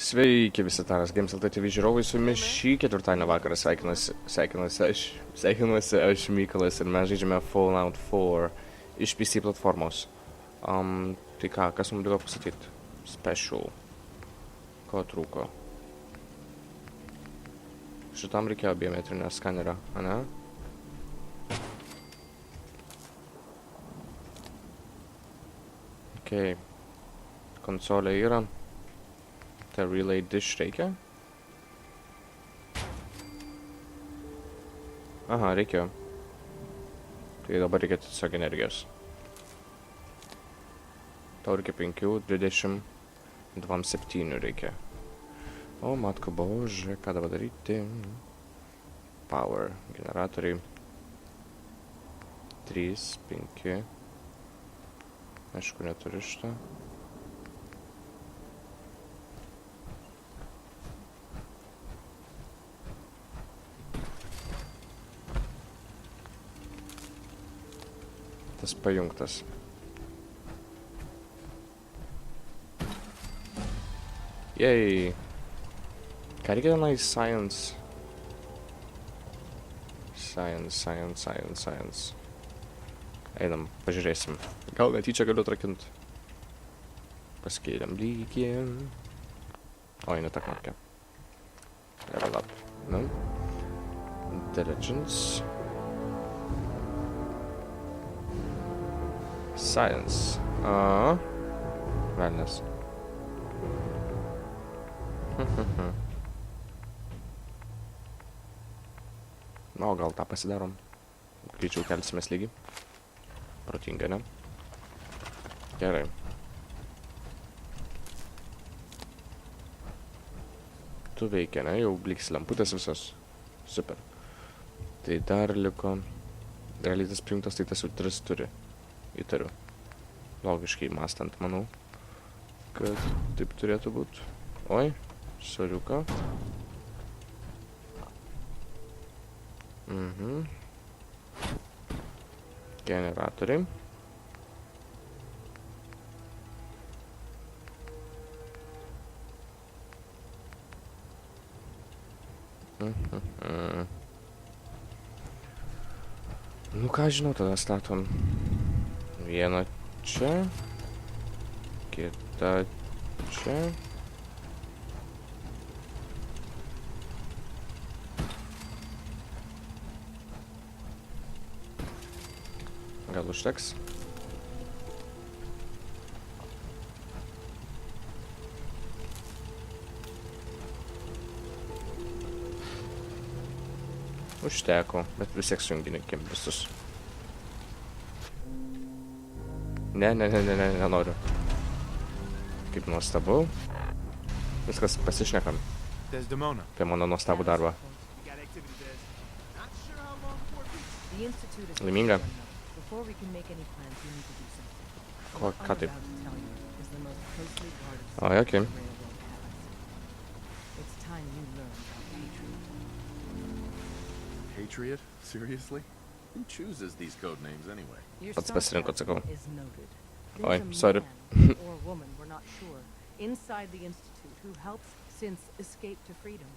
Sveiki visi TarasGames.Lt TV žiūrovai, su jumis šį ketvirtadienio vakarą sveikinuosi aš Mykolas ir mes žaidžiame Fallout 4 iš PC platformos. Tai ką, kas mums liko pasakyti? Special. Ko trūko? Šitam reikėjo biometrinio skanerio, ane? Ok. Konsolė yra. Tai relay dish reikia? Aha, reikėjo. Tai dabar reikia tiesiog energijos. Tau reikia 5, 20, 27 reikia. O, matko bože, ką dabar daryti? Power, generatoriai. 3, 5. Aišku, neturiu šitą. Tas pajungtas. Jei. Ką reikia tenai? Science. Science. Einam, pažiūrėsim. Gal netyčia galiu atrakinti. Paskėliam lygį. Oi, ne ta knopkė. Level up. No. Intelligence. Science. Velnės. Na, gal tą pasidarom. Greičiau kelsimės lygį. Protinga, ne? Gerai. Tu veikia, ne? Jau bliks lemputės visos. Super. Tai dar liko. Realiai tas prijungtas, tai tas jau 3 turi. Įtariu. Logiškai mąstant, manau, kad taip turėtų būti. Oi, soriuka. Generatoriai. Nu ką žinau, tada statom. Vieną čia, kitą čia. Gal užteks? Užteko, bet vis tiek sujunginėkim visus. Ne, nenoriu. Kaip nuostabu. Viskas pasišnekam. Apie mano nuostabų darbą. Laiminga. Ką taip? Oi, okei. Patriot? Seriously? Who chooses these code names anyway? Pats pasirinkot, sakau. Oi, sorry. Or woman, we're not sure. Inside the institute, who helps synths escape to freedom.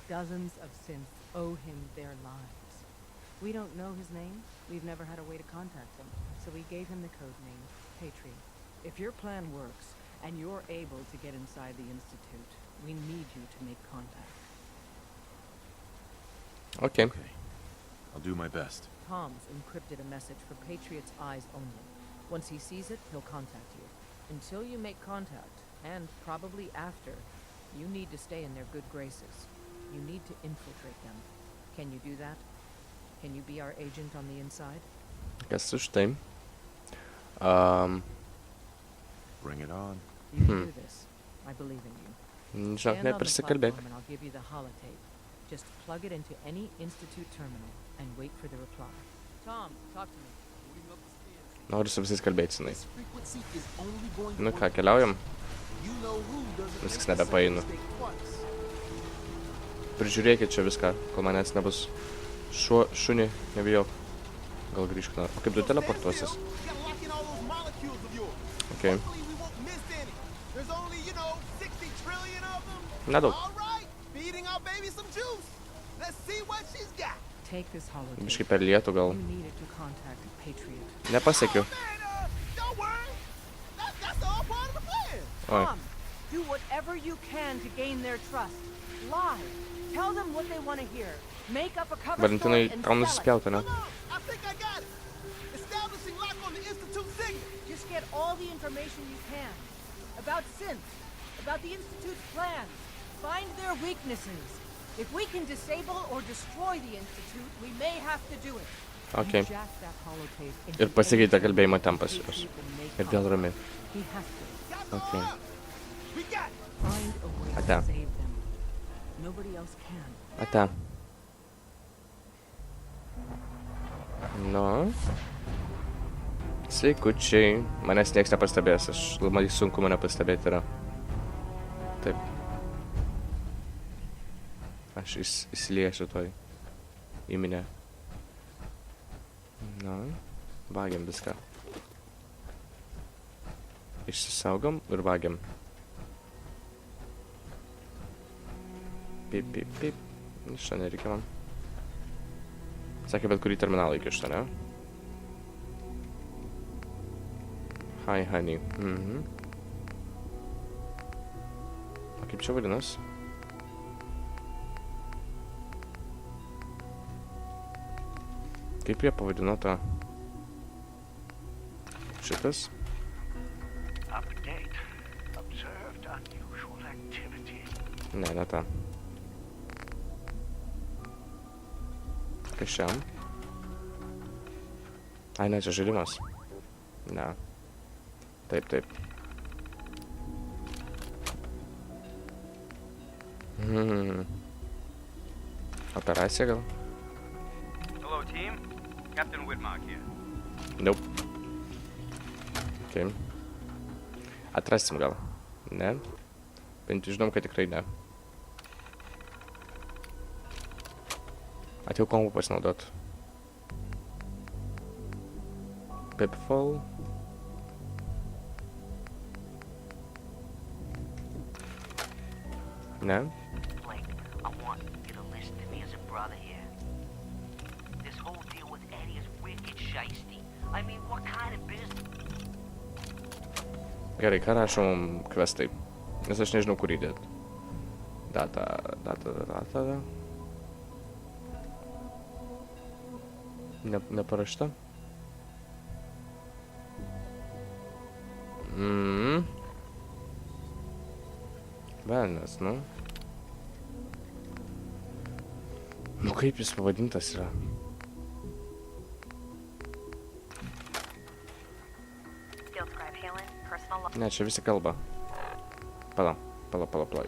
Dozens of synths owe him their lives. We don't know his name. We've never had a way to contact him, so we gave him the code name, Patriot. If your plan works and you're able to get inside the institute, we need you to make contact. Okay. I'll do my best. Tom's encrypted a message for Patriot's eyes only. Once he sees it, he'll contact you. Until you make contact, and probably after, you need to stay in their good graces. You need to infiltrate them. Can you do that? Can you be our agent on the inside? Kas už tai? Bring it on. You can do this. I believe in you. Žinok, neprisikalbėk. And I'll give you the holotape. Just plug it into any institute terminal and wait for the reply. Tom, talk to me. Noriu su visais kalbėti, sinai. Nu ką, keliaujam? Viskas nebepaeinu. Prižiūrėkit čia viską, kol manęs nebus. Šunį, nebijok. Gal grįžk nori. O kaip tu teleportuosis? Okei. There's only, 60 trillion of them. Nedaug. All right, feeding our baby some juice. Let's see what she's got. Take this holotape. Biškai per lietų gal. You need it to contact Patriot. Nepasiekiu. Oh, man, don't worry. That's all part of the plan. Oi. Tom, do whatever you can to gain their trust. Lie. Tell them what they want to hear. Make up a cover Valentinai, story and tau sell it. nusispjauti, ne? Come on, I think I got it. Establishing lock on the Institute signal. Just get all the information you can. About synths. About the Institute's plans. Find their weaknesses. If we can disable or destroy the Institute, we may have to do it. Okay. You jack that holotape into Ir pasikeitė any kalbėjimo way tempas Patriot jos. will make Ir vėl up. rami. He has to. Got the Okay. order. We got it. Find a way Ate. to save them. Nobody else can. Ate. Nu. Sveikučiai. Manęs nieks nepastebės. Aš labai sunku mane pastebėti yra. Taip. Aš įsiliesiu toj įminę. Nu. Vagiam viską. Išsisaugom ir vagiam. Pip, pip, pip. Šitą nereikia man. Sakė, bet kurį terminalą iki šitą, ne? Hi, honey. Mhm. O kaip čia vadinas? Kaip jie pavadino tą? Šitas? Update. Observed unusual activity. Ne tą. Kas šiam? Ai, ne, čia žaidimas. Ne. Taip, taip. Operacija gal? Hello, team. Captain Whitmark here. Nope. Okay. Atrasim gal. Ne. Bent žinom, kad tikrai ne. Atėjau kompu pasinaudot. Pipfall. Ne. Blake, I want you to listen to me as a brother here. This whole deal with Eddie is wicked shiesty. I mean, what kind of business? Gerai, ką rašom kvestai? Nes aš nežinau, kur įdėt. Data. Neparašta. Velnias, nu. Nu kaip jis pavadintas yra? Ne, čia visi kalba. Pala.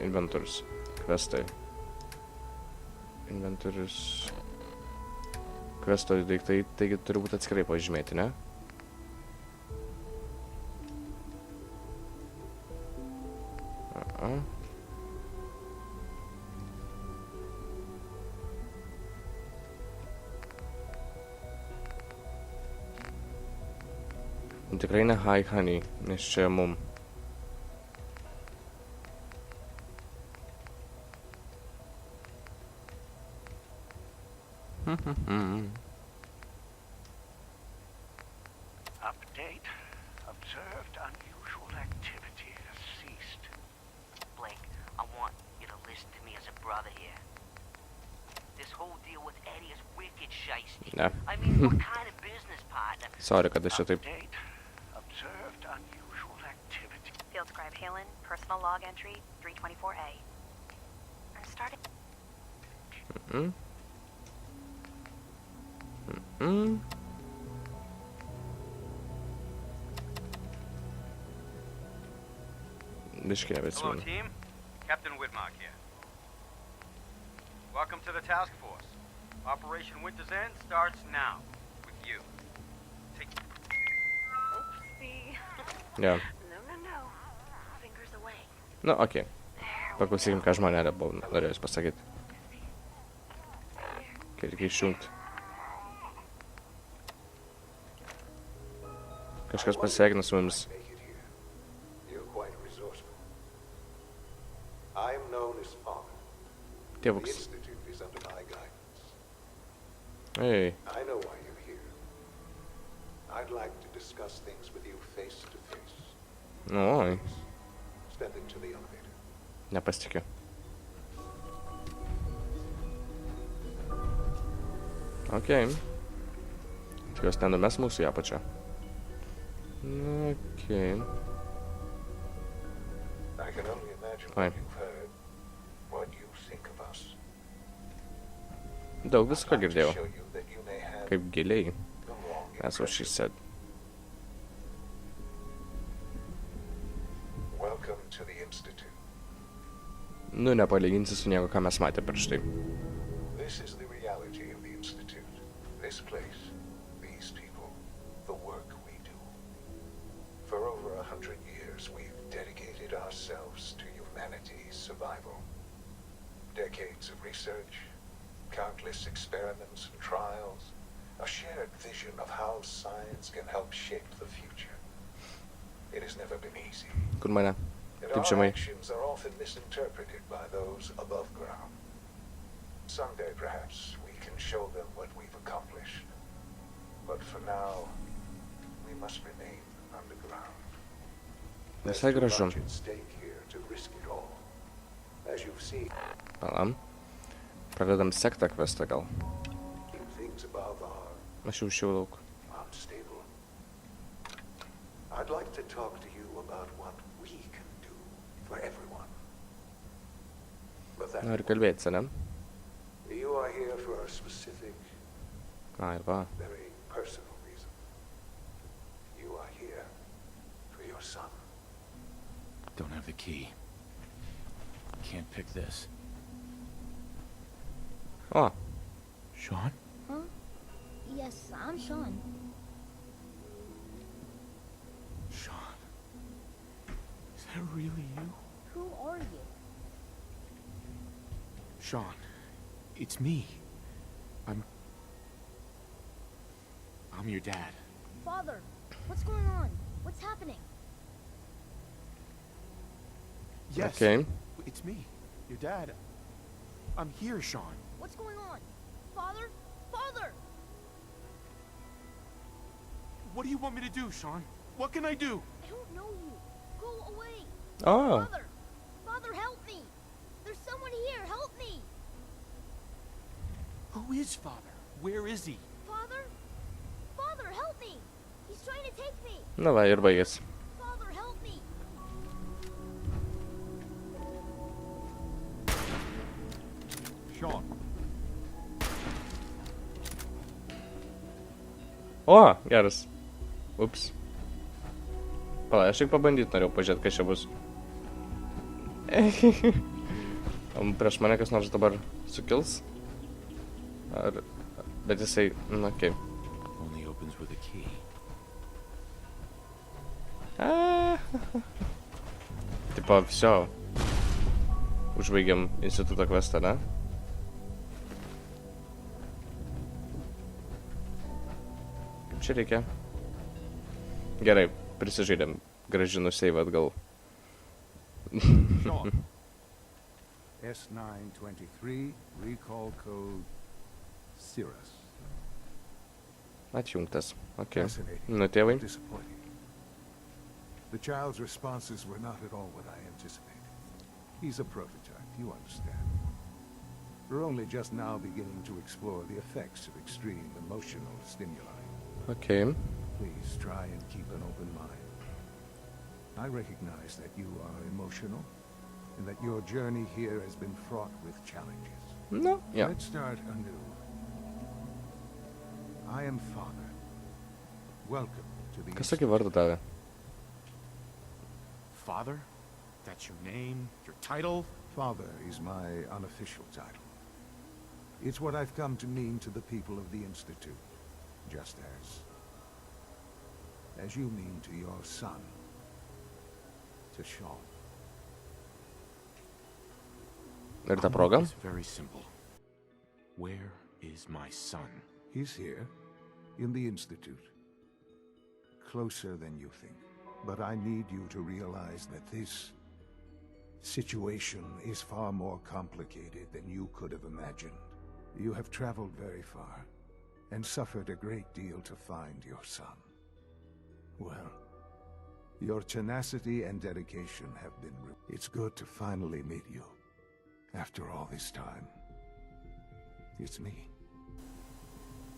Inventorius. Kvestai. Inventorius. Kvesto daiktai, taigi turi būti atskirai pažymėti, ne? Tikrai ne hi honey, nes čia mum. Update. Observed unusual activity has ceased. Blake, I want you to listen to me as a brother here. This whole deal with Eddie is wicked shiesty. Ne. I mean, what kind of business partner? Sorry, kad aš čia taip. Update. Observed unusual activity. Field scribe Halen, personal log entry 324A. I'm starting. Biškai Hello, nebeatsimenu. team. Captain Whitmark here. Welcome to the task force. Operation Winter's End starts now with you. Take Oopsie. Jo. No. Fingers away. Nu, okei. Paklausykim, ką žmonėlė buvo norėjus pasakyti. Kai reikia išjungti. Kažkas pasveikina su mumis. You're quite resourceful. The Tėvuks. Institute is under my guidance. Ei, I know why you're here. I'd like to discuss things with you face to face. oi, Step into the elevator. nepasitikiu. Okei. Tikiuosi nenumes mūsų į apačią. Okei. I can only imagine Fine. what you've heard, what you think of us. Daug visko I'd like to girdėjau. show you that you may have Kaip giliai. the wrong That's what she impression. said. Welcome to the Institute. Nu, nepalyginsi su nieko, ką mes matė prieš tai. This is the reality of the Institute. This place, these people, the work we do. For over 100 years, we've dedicated ourselves to humanity's survival. Decades of research, countless experiments and trials, a shared vision of how science can help shape the future. It has never been easy. Kur mane? And Taip our žemai. actions are often misinterpreted by those above ground. Someday, perhaps, we can show them what we've accomplished. But for now, we must remain underground. There's Visai too gražu. much at stake here to risk it all. As you've seen, Palam. Pradedam sektą kvestą gal. keep things above are Aš jau šiau daug. unstable. I'd like to talk to you about what we can do for everyone. But that Noriu kalbėti, ne? you are here for a specific, Ai, va. very personal reason. You are here for your son. Don't have the key. Can't pick this. O, Sean? Huh? Yes, I'm Sean. Sean. Is that really you? Who are you? Sean. It's me. I'm your dad. Father, what's going on? What's happening? Yes. okei. It's me. Your dad. I'm here, Sean. What's going on? Father? Father! What do you want me to do, Sean? What can I do? I don't know you. Go away. O, Father! Father, help me! There's someone here. Help me! Who is Father? Where is he? Father? Father, help me! He's trying to take me. na va, ir baigės. Father, help me! Sean. O, geras. Ups. Pala, aš tik pabandyti norėjau pažiūrėti, kas čia bus. Prieš mane kas nors dabar sukils? Ar... Bet jisai... Na, okei. Only opens with a key. Tipo, viso. Užbaigiam instituto kvestą, ne? Kaip čia reikia? Gerai, prisižaidėm. Grąžinu save atgal. Sean. S923, recall code Cirrus. Atjungtas. Okei. Fascinating. Nu, tėvai. Disappointing. The child's responses were not at all what I anticipated. He's a prototype, you understand. We're only just now beginning to explore the effects of extreme emotional stimuli. Okei. Please try and keep an open mind. I recognize that you are emotional, and that your journey here has been fraught with challenges. Nu, jo. Let's start anew. I am Father. Welcome to the Kas tokį vardą davė? Father? That's your name? Your title? Father is my unofficial title. It's what I've come to mean to the people of the Institute, just as you mean to your son, to Sean. Ir ta proga? It's very simple. Where is my son? He's here, in the Institute. Closer than you think. But I need you to realize that this situation is far more complicated than you could have imagined. You have traveled very far and suffered a great deal to find your son. Well, your tenacity and dedication have been It's good to finally meet you. After all this time. It's me.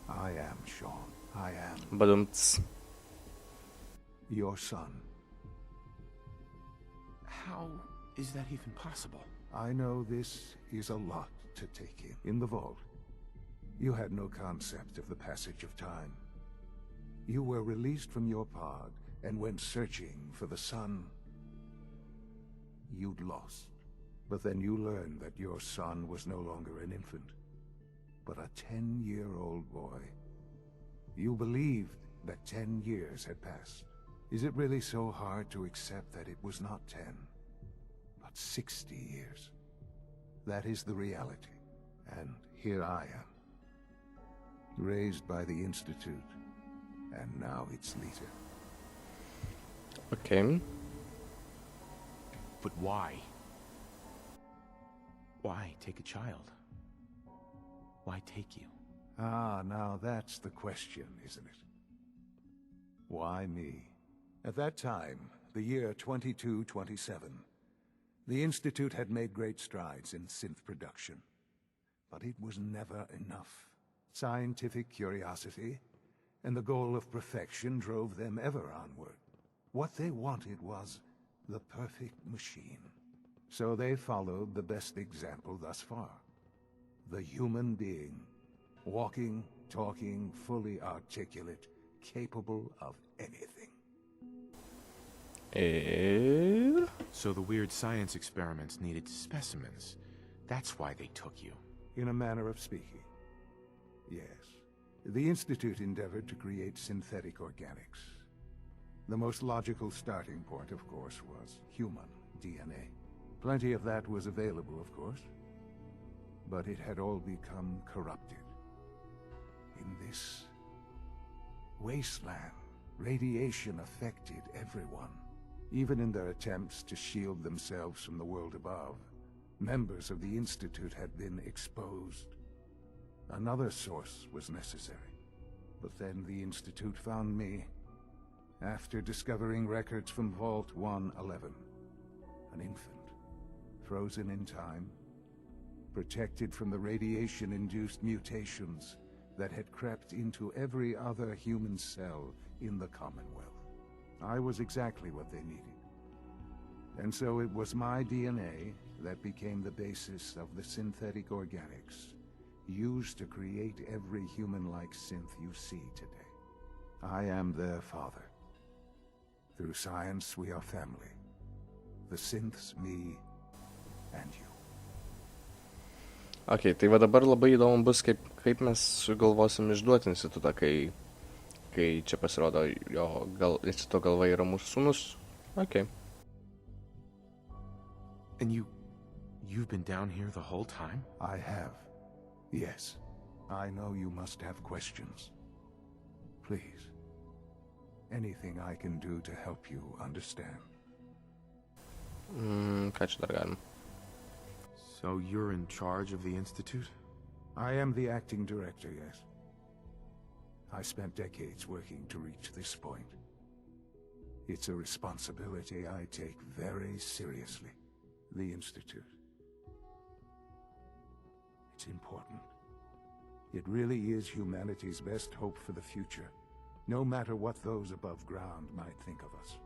I am Sean. I am Badumts. your son. How is that even possible? I know this is a lot to take in. In the vault, you had no concept of the passage of time. You were released from your pod and went searching for the son you'd lost. But then you learned that your son was no longer an infant, but a 10-year-old boy. You believed that 10 years had passed. Is it really so hard to accept that it was not 10, but 60 years? That is the reality. And here I am, raised by the Institute, and now its leader. Okay. But why? Why take a child? Why take you? Ah, now that's the question, isn't it? Why me? At that time, the year 2227, the Institute had made great strides in synth production. But it was never enough. Scientific curiosity and the goal of perfection drove them ever onward. What they wanted was the perfect machine. So they followed the best example thus far. The human being. Walking, talking, fully articulate, capable of anything. So the weird science experiments needed specimens. That's why they took you. In a manner of speaking. Yes. The Institute endeavored to create synthetic organics. The most logical starting point, of course, was human DNA. Plenty of that was available, of course. But it had all become corrupted. In this wasteland, radiation affected everyone. Even in their attempts to shield themselves from the world above, members of the Institute had been exposed. Another source was necessary. But then the Institute found me, after discovering records from Vault 111. An infant, frozen in time, protected from the radiation-induced mutations that had crept into every other human cell in the Commonwealth. I was exactly what they needed. And so it was my DNA that became the basis of the synthetic organics used to create every human-like synth you see today. I am their father. Through science, we are family. The synths, me, and you. Ok, tai va dabar labai įdomu bus, kaip mes sugalvosim išduoti institutą, kai čia pasirodo jo instituto galva yra mūsų sūnus. Ok. And you've been down here the whole time? I have. Yes. I know you must have questions. Please. Anything I can do to help you understand. Ką čia dar galim? So you're in charge of the Institute? I am the acting director, yes. I spent decades working to reach this point. It's a responsibility I take very seriously. The Institute. It's important. It really is humanity's best hope for the future, no matter what those above ground might think of us.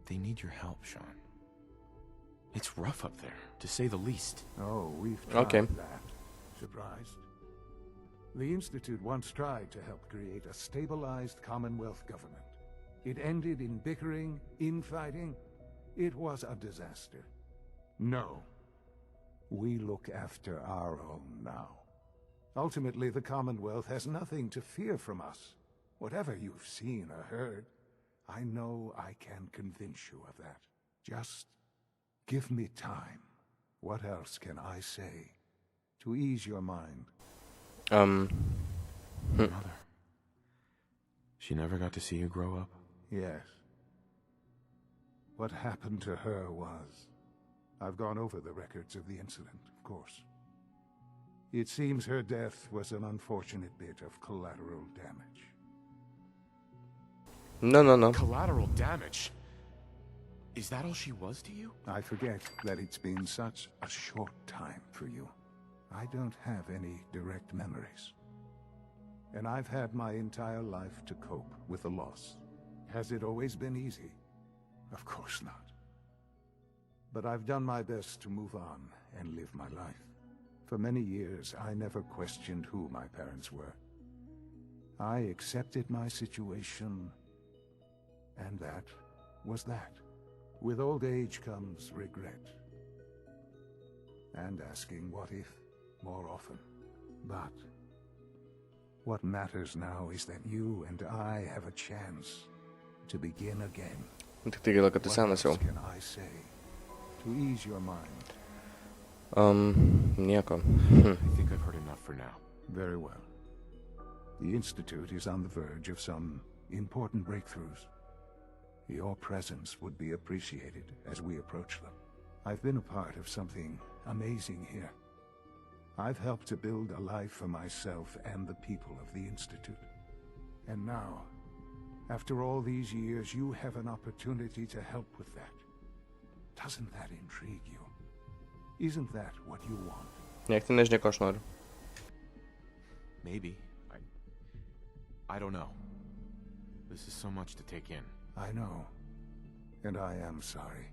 They need your help, Sean. It's rough up there, to say the least. Oh, we've tried Okay. that. Surprised? The Institute once tried to help create a stabilized Commonwealth government. It ended in bickering, infighting. It was a disaster. No. We look after our own now. Ultimately, the Commonwealth has nothing to fear from us. Whatever you've seen or heard, I know I can convince you of that. Just give me time. What else can I say to ease your mind? Mother. She never got to see you grow up? Yes. What happened to her was... I've gone over the records of the incident, of course. It seems her death was an unfortunate bit of collateral damage. No. Collateral damage? Is that all she was to you? I forget that it's been such a short time for you. I don't have any direct memories. And I've had my entire life to cope with the loss. Has it always been easy? Of course not. But I've done my best to move on and live my life. For many years, I never questioned who my parents were. I accepted my situation, and that was that. With old age comes regret. And asking what if more often. But what matters now is that you and I have a chance to begin again. Tik tai gaila, kad tu senas jau. What else can I say to ease your mind? Nieko. I think I've heard enough for now. Very well. The Institute is on the verge of some important breakthroughs. Your presence would be appreciated as we approach them. I've been a part of something amazing here. I've helped to build a life for myself and the people of the Institute. And now, after all these years, you have an opportunity to help with that. Doesn't that intrigue you? Isn't that what you want? Niek tai nežinai, ko aš noriu. Maybe. I don't know. This is so much to take in. I know. And I am sorry.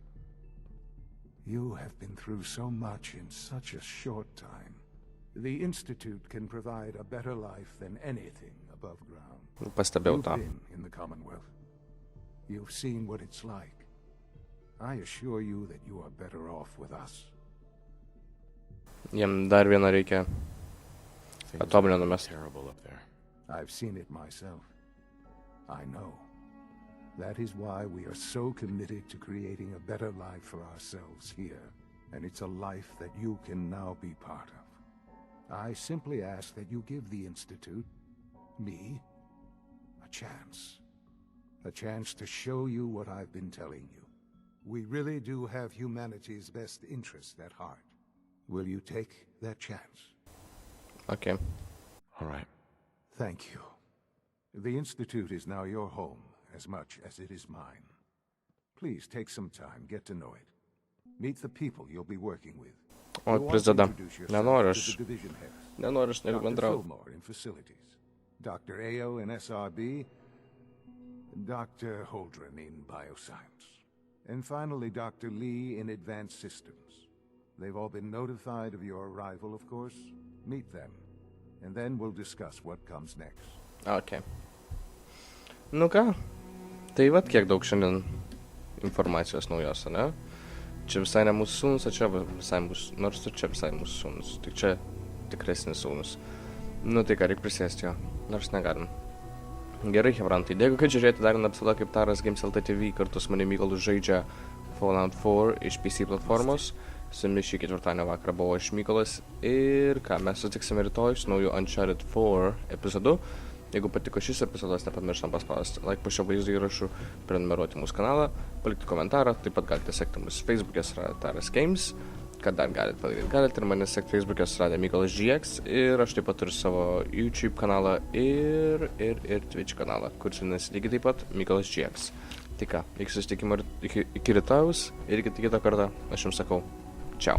You have been through so much in such a short time. The Institute can provide a better life than anything above ground. Pastebėjau You've tą. been in the Commonwealth. You've seen what it's like. I assure you that you are better off with us. Jiem dar vieną reikia Things patobulinti are mes. terrible up there. I've seen it myself. I know. That is why we are so committed to creating a better life for ourselves here. And it's a life that you can now be part of. I simply ask that you give the Institute, me, a chance. A chance to show you what I've been telling you. We really do have humanity's best interest at heart. Will you take that chance? Okay. All right. Thank you. The Institute is now your home as much as it is mine. Please take some time, get to know it. Meet the people you'll be working with. O, Epizoda. Nenoriu aš. Nenoriu aš Dr. bendrauti. Fillmore in facilities. Dr. Ayo in SRB. Dr. Holdren in bioscience. And finally, Dr. Lee in advanced systems. They've all been notified of your arrival, of course. Meet them. And then we'll discuss what comes next. Okay. Nu ką, tai vat kiek daug šiandien informacijos naujos, ne? Čia visai ne mūsų sūnus, o čia visai mūsų, nors ir čia visai mūsų sūnus. Tik čia tikresnis sūnus. Nu tai ką, reikia prisėsti jo, nors negalim. Gerai, hebrantai, dėkui, kad žiūrėjote dar vieną epizodą kaip TarasGames.Lt TV, kartu su manimi Mykolu žaidžia Fallout 4 iš PC platformos. Su jumis šį ketvirtadienio vakarą buvo aš Mykolas ir ką, mes sutiksime rytoj su nauju Uncharted 4 epizodu. Jeigu patiko šis epizodas, nepamirštam paspausti like po šio vaizdo įrašų, prenumeruoti mūsų kanalą, palikti komentarą, taip pat galite sekti mūsų Facebook'e yra TarasGames, ką dar galite padaryti. Galite ir mane sekti Facebook'e yra Mykolas GX ir aš taip pat turiu savo YouTube kanalą ir Twitch kanalą, kuris vadinasi lygiai taip pat Mykolas GX. Tai ką, iki susitikimo iki rytojaus ir iki kito kartą aš jums sakau, ciao.